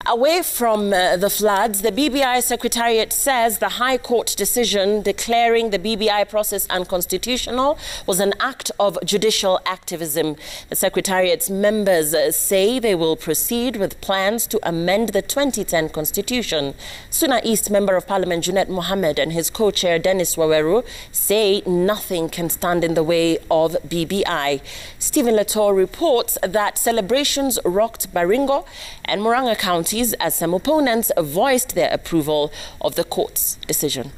Away from the floods, the BBI secretariat says the High Court decision declaring the BBI process unconstitutional was an act of judicial activism. The secretariat's members say they will proceed with plans to amend the 2010 constitution. Suna East Member of Parliament Junet Mohammed and his co-chair Dennis Waweru say nothing can stand in the way of BBI. Stephen Latour reports that celebrations rocked Baringo and Murang'a counties as some opponents voiced their approval of the court's decision.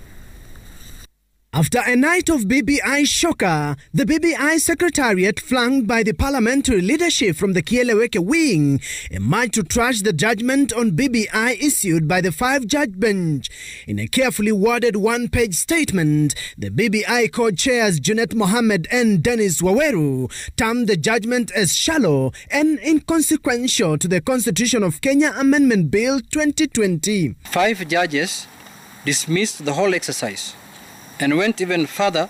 After a night of BBI shocker, the BBI secretariat, flanked by the parliamentary leadership from the Kieleweke wing, emerged to trash the judgment on BBI issued by the 5-judge bench. In a carefully worded one-page statement, the BBI co-chairs Junet Mohammed and Dennis Waweru termed the judgment as shallow and inconsequential to the Constitution of Kenya Amendment Bill 2020. 5 judges dismissed the whole exercise and went even further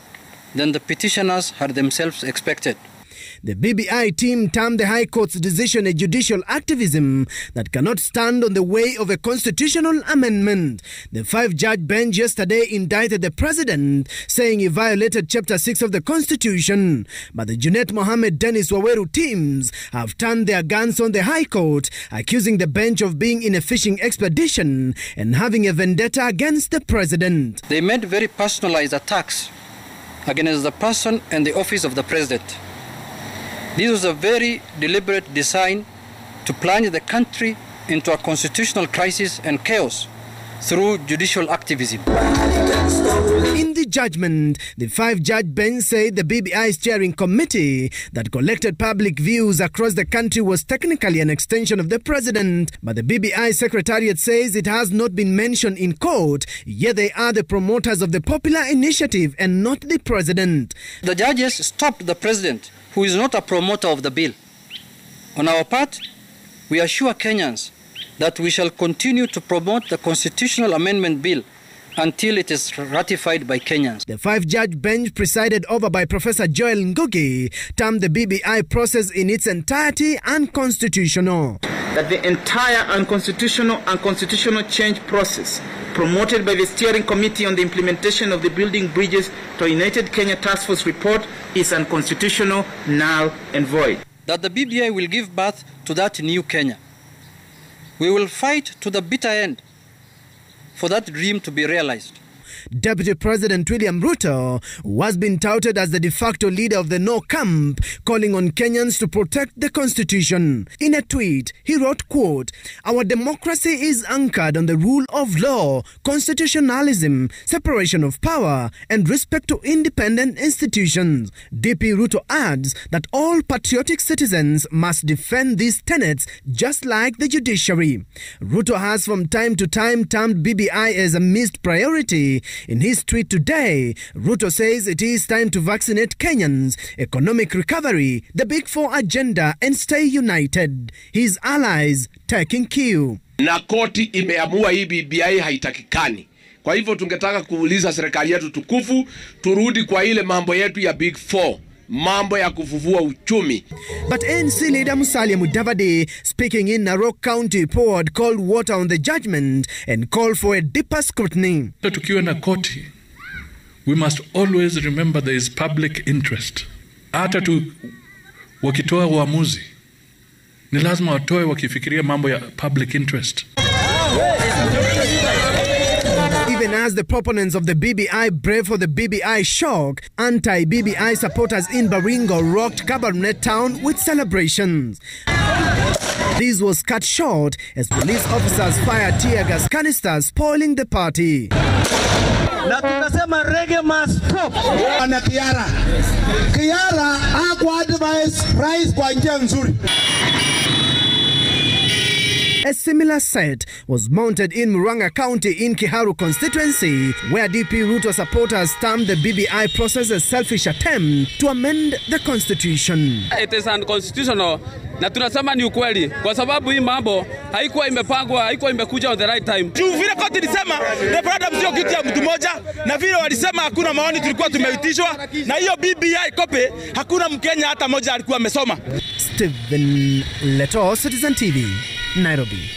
than the petitioners had themselves expected. The BBI team termed the High Court's decision a judicial activism that cannot stand on the way of a constitutional amendment. The 5-judge bench yesterday indicted the president, saying he violated Chapter 6 of the Constitution. But the Junet Mohammed Dennis Waweru teams have turned their guns on the High Court, accusing the bench of being in a fishing expedition and having a vendetta against the president. They made very personalized attacks against the person and the office of the president. This was a very deliberate design to plunge the country into a constitutional crisis and chaos through judicial activism. In the judgment, the 5-judge bench said the BBI steering committee that collected public views across the country was technically an extension of the president, but the BBI secretariat says it has not been mentioned in court, yet they are the promoters of the popular initiative and not the president. The judges stopped the president, who is not a promoter of the bill. On our part, we assure Kenyans that we shall continue to promote the constitutional amendment bill until it is ratified by Kenyans. The 5-judge bench, presided over by Professor Joel Ngugi, termed the BBI process in its entirety unconstitutional. That the entire unconstitutional change process promoted by the steering committee on the implementation of the Building Bridges to a United Kenya Task Force report is unconstitutional, null and void. That the BBI will give birth to that new Kenya. We will fight to the bitter end for that dream to be realized. Deputy President William Ruto, who has been touted as the de facto leader of the No camp, calling on Kenyans to protect the Constitution. In a tweet, he wrote, quote, "Our democracy is anchored on the rule of law, constitutionalism, separation of power, and respect to independent institutions." DP Ruto adds that all patriotic citizens must defend these tenets just like the judiciary. Ruto has from time to time termed BBI as a missed priority. In his tweet today, Ruto says it is time to vaccinate Kenyans, economic recovery, the Big Four agenda, and stay united. His allies taking cue. Na koti imeamua hii BBI haitakikani. Kwa hivyo tungetaka kuuliza serikali yetu tukufu, turudi kwa ile mambo yetu ya Big Four. Mambo ya kufufua uchumi. But NC leader Musalia Mudavadi, speaking in Narok County, poured cold water on the judgment and called for a deeper scrutiny. Tukiwa na koti, we must always remember there is public interest. Hata wakitoa uamuzi, ni lazima watoe wakifikiria mambo ya public interest. Even as the proponents of the BBI brave for the BBI shock, anti-BBI supporters in Baringo rocked Cabernet town with celebrations. This was cut short as police officers fired tear gas canisters, spoiling the party. Na tunasema reggae must stop. Ana Kiara haku advise rais kwa njia nzuri. A similar set was mounted in Murang'a County in Kiharu constituency, where DP Ruto supporters termed the BBI process a selfish attempt to amend the constitution. It is unconstitutional. Na tunasema ni ukweli kwa sababu hii mambo haikuwa imepangwa, haikuwa imekuja on the right time. Juu vile koti ilisema referendum sio kitu ya mtu mmoja, na vile walisema hakuna maoni tulikuwa tumeitishwa, na hiyo BBI kope hakuna Mkenya hata mmoja alikuwa amesoma. Stephen Leto, Citizen TV, Nairobi.